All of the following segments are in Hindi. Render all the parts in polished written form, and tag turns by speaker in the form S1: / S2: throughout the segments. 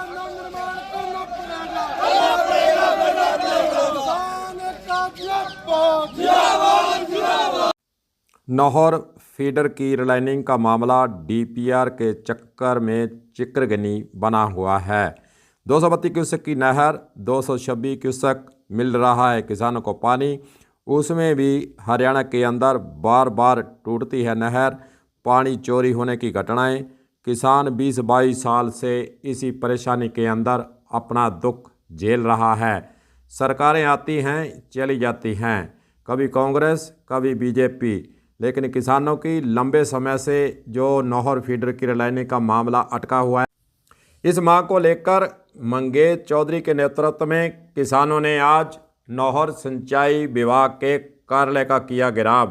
S1: निर्माण करना पड़ेगा, किसान का जिंदाबाद।
S2: नौहर फीडर की रिलाइनिंग का मामला डीपीआर के चक्कर में चिकरगनी बना हुआ है। 232 क्यूसेक की नहर 226 क्यूसेक मिल रहा है किसानों को पानी, उसमें भी हरियाणा के अंदर बार बार टूटती है नहर। पानी चोरी होने की घटनाएं, किसान 20-22 साल से इसी परेशानी के अंदर अपना दुख झेल रहा है। सरकारें आती हैं चली जाती हैं, कभी कांग्रेस कभी बीजेपी, लेकिन किसानों की लंबे समय से जो नौहर फीडर की रिलाइनिंग का मामला अटका हुआ है, इस मांग को लेकर मंगेश चौधरी के नेतृत्व में किसानों ने आज नौहर सिंचाई विभाग के कार्यालय का किया घेराव।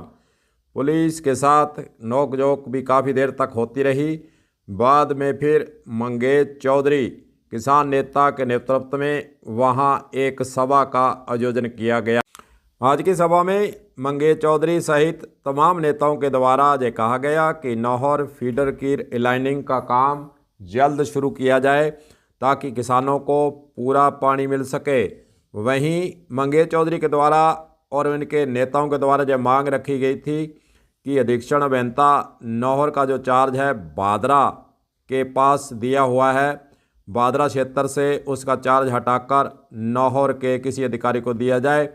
S2: पुलिस के साथ नोकझोंक भी काफ़ी देर तक होती रही। बाद में फिर मंगेश चौधरी किसान नेता के नेतृत्व में वहां एक सभा का आयोजन किया गया। आज की सभा में मंगेश चौधरी सहित तमाम नेताओं के द्वारा ये कहा गया कि नौहर फीडर की रिलाइनिंग का काम जल्द शुरू किया जाए ताकि किसानों को पूरा पानी मिल सके। वहीं मंगेश चौधरी के द्वारा और उनके नेताओं के द्वारा यह मांग रखी गई थी कि अधीक्षण अभियंता नौहर का जो चार्ज है बादरा के पास दिया हुआ है, बादरा क्षेत्र से उसका चार्ज हटाकर नौहर के किसी अधिकारी को दिया जाए।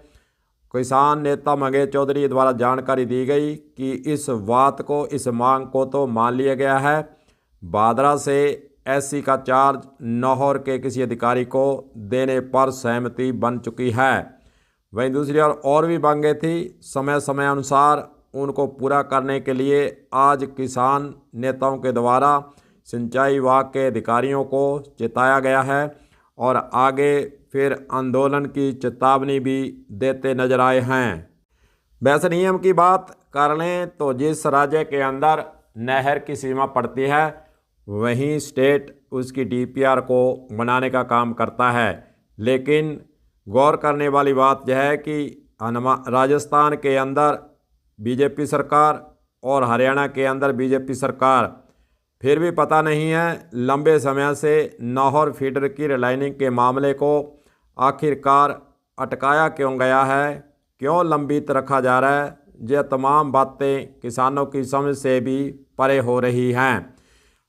S2: किसान नेता मंगेश चौधरी द्वारा जानकारी दी गई कि इस बात को, इस मांग को तो मान लिया गया है, बादरा से एससी का चार्ज नौहर के किसी अधिकारी को देने पर सहमति बन चुकी है। वहीं दूसरी ओर और भी मांगें थी, समय समय अनुसार उनको पूरा करने के लिए आज किसान नेताओं के द्वारा सिंचाई विभाग के अधिकारियों को चेताया गया है और आगे फिर आंदोलन की चेतावनी भी देते नजर आए हैं। वैसे नियम की बात कर लें तो जिस राज्य के अंदर नहर की सीमा पड़ती है वहीं स्टेट उसकी डीपीआर को बनाने का काम करता है। लेकिन गौर करने वाली बात यह है कि राजस्थान के अंदर बीजेपी सरकार और हरियाणा के अंदर बीजेपी सरकार, फिर भी पता नहीं है लंबे समय से नौहर फीडर की रिलाइनिंग के मामले को आखिरकार अटकाया क्यों गया है, क्यों लंबित रखा जा रहा है। ये तमाम बातें किसानों की समझ से भी परे हो रही हैं।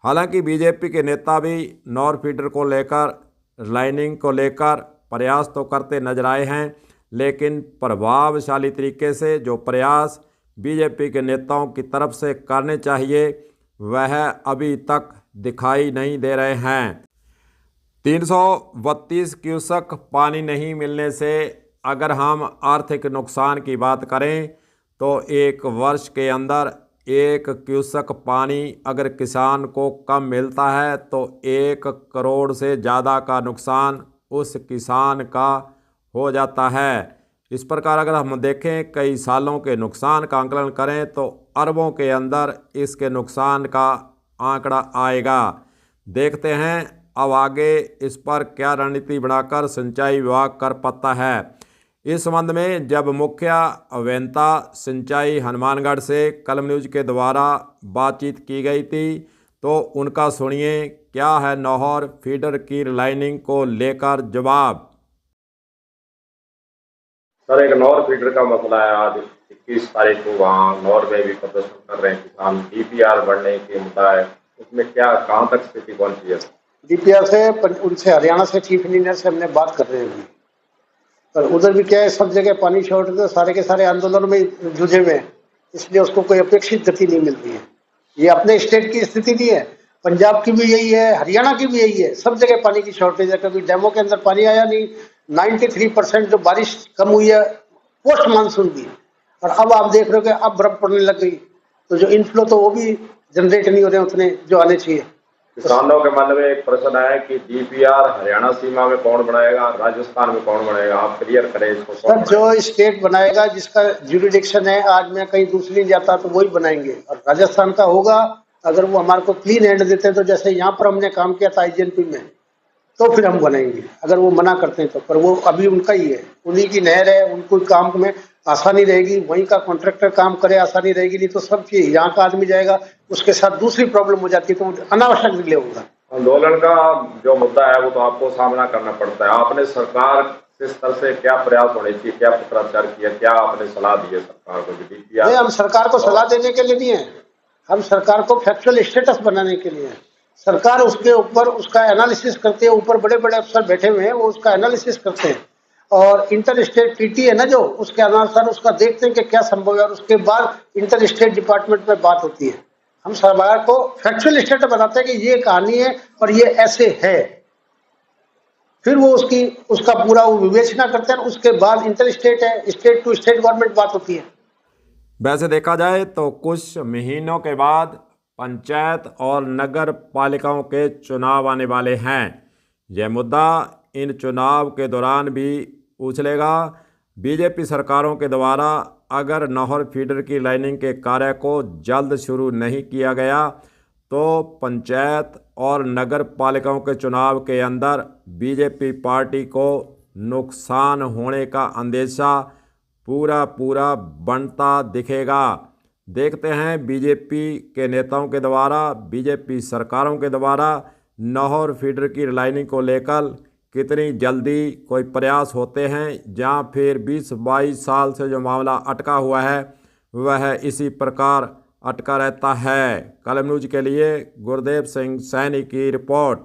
S2: हालांकि बीजेपी के नेता भी नौहर फीडर को लेकर, रिलाइनिंग को लेकर प्रयास तो करते नजर आए हैं, लेकिन प्रभावशाली तरीके से जो प्रयास बीजेपी के नेताओं की तरफ से करने चाहिए वह अभी तक दिखाई नहीं दे रहे हैं। 332 क्यूसेक पानी नहीं मिलने से अगर हम आर्थिक नुकसान की बात करें तो एक वर्ष के अंदर 1 क्यूसेक पानी अगर किसान को कम मिलता है तो 1 करोड़ से ज़्यादा का नुकसान उस किसान का हो जाता है। इस प्रकार अगर हम देखें कई सालों के नुकसान का आंकलन करें तो अरबों के अंदर इसके नुकसान का आंकड़ा आएगा। देखते हैं अब आगे इस पर क्या रणनीति बनाकर सिंचाई विभाग कर पाता है। इस संबंध में जब मुख्य अभियंता सिंचाई हनुमानगढ़ से कलम न्यूज के द्वारा बातचीत की गई थी तो उनका सुनिए क्या है नौहर फीडर की रिलाइनिंग को लेकर जवाब।
S3: सर, एक नौहर फीडर का मसला है। आज 21 तारीख को वहाँ नौहर में भी प्रदर्शन कर रहे हैं किसान, डीपीआर बढ़ने की मुद्दा है, उसमें क्या कहाँ तक स्थिति पहुंची है?
S4: डीपीआर से उनसे हरियाणा से चीफ इंजीनियर से हमने बात कर रहे हैं, पर उधर भी क्या है, सब जगह पानी शॉर्ट है, सारे के सारे आंदोलन में जुझे हुए हैं, इसलिए उसको कोई अपेक्षित गति नहीं मिल रही है। ये अपने स्टेट की स्थिति नहीं है, पंजाब की भी यही है, हरियाणा की भी यही है, सब जगह पानी की शॉर्टेज है। कभी डैमों के अंदर पानी आया नहीं, 93% जो बारिश कम हुई है पोस्ट मानसून की, और अब आप देख रहे हो कि अब बर्फ पड़ने लग गई, तो जो इनफ्लो तो वो भी जनरेट नहीं हो रहे उतने जो आने चाहिए।
S3: किसानों के मन में एक प्रश्न है कि डीपीआर हरियाणा सीमा में कौन बनाएगा, राजस्थान में कौन बनाएगा, आप क्लियर करें इसको।
S4: सर, जो स्टेट बनाएगा जिसका ज्यूरिडिक्शन है, आज मैं कहीं दूसरी जाता तो वही बनाएंगे, और राजस्थान का होगा अगर वो हमारे को क्लीन हैंड देते हैं तो जैसे यहाँ पर हमने काम किया था आईजीएनपी में, तो फिर हम बनाएंगे। अगर वो मना करते हैं तो, पर वो अभी उनका ही है, उन्हीं की नहर है, उनको काम में आसानी रहेगी, वहीं का कॉन्ट्रैक्टर काम करे आसानी रहेगी, नहीं तो सब चीज यहाँ का आदमी जाएगा उसके साथ दूसरी प्रॉब्लम हो जाती है तो अनावश्यक डिले होगा।
S3: आंदोलन का जो मुद्दा है वो तो आपको सामना करना पड़ता है। आपने सरकार से स्तर से क्या प्रयास होने चाहिए, क्या पत्राचार किया, क्या आपने सलाह दी है सरकार को?
S4: नहीं, हम सरकार को सलाह देने के लिए नहीं है, हम सरकार को फैक्चुअल स्टेटस बनाने के लिए है। सरकार उसके ऊपर उसका एनालिसिस करती है, ऊपर बड़े बड़े अफसर बैठे हुए हैं, वो उसका एनालिसिस करते हैं और इंटर स्टेट ट्रीटी है ना जो, उसके अनुसार उसका देखते हैं कि क्या संभव है और उसके बाद इंटर स्टेट डिपार्टमेंट में बात होती है। हम सरकार को फैक्चुअल स्टेटस बताते हैं कि ये कहानी है और ये ऐसे है, फिर वो उसका पूरा वो विवेचना करते हैं, उसके बाद इंटर स्टेट है, स्टेट टू स्टेट गवर्नमेंट बात होती है।
S2: वैसे देखा जाए तो कुछ महीनों के बाद पंचायत और नगर पालिकाओं के चुनाव आने वाले हैं। यह मुद्दा इन चुनाव के दौरान भी उछलेगा। बीजेपी सरकारों के द्वारा अगर नहर फीडर की लाइनिंग के कार्य को जल्द शुरू नहीं किया गया तो पंचायत और नगर पालिकाओं के चुनाव के अंदर बीजेपी पार्टी को नुकसान होने का अंदेशा पूरा बनता दिखेगा। देखते हैं बीजेपी के नेताओं के द्वारा, बीजेपी सरकारों के द्वारा नहर फीडर की लाइनिंग को लेकर कितनी जल्दी कोई प्रयास होते हैं, जहां फिर 20-22 साल से जो मामला अटका हुआ है वह इसी प्रकार अटका रहता है। कलम न्यूज के लिए गुरदेव सिंह सैनी की रिपोर्ट।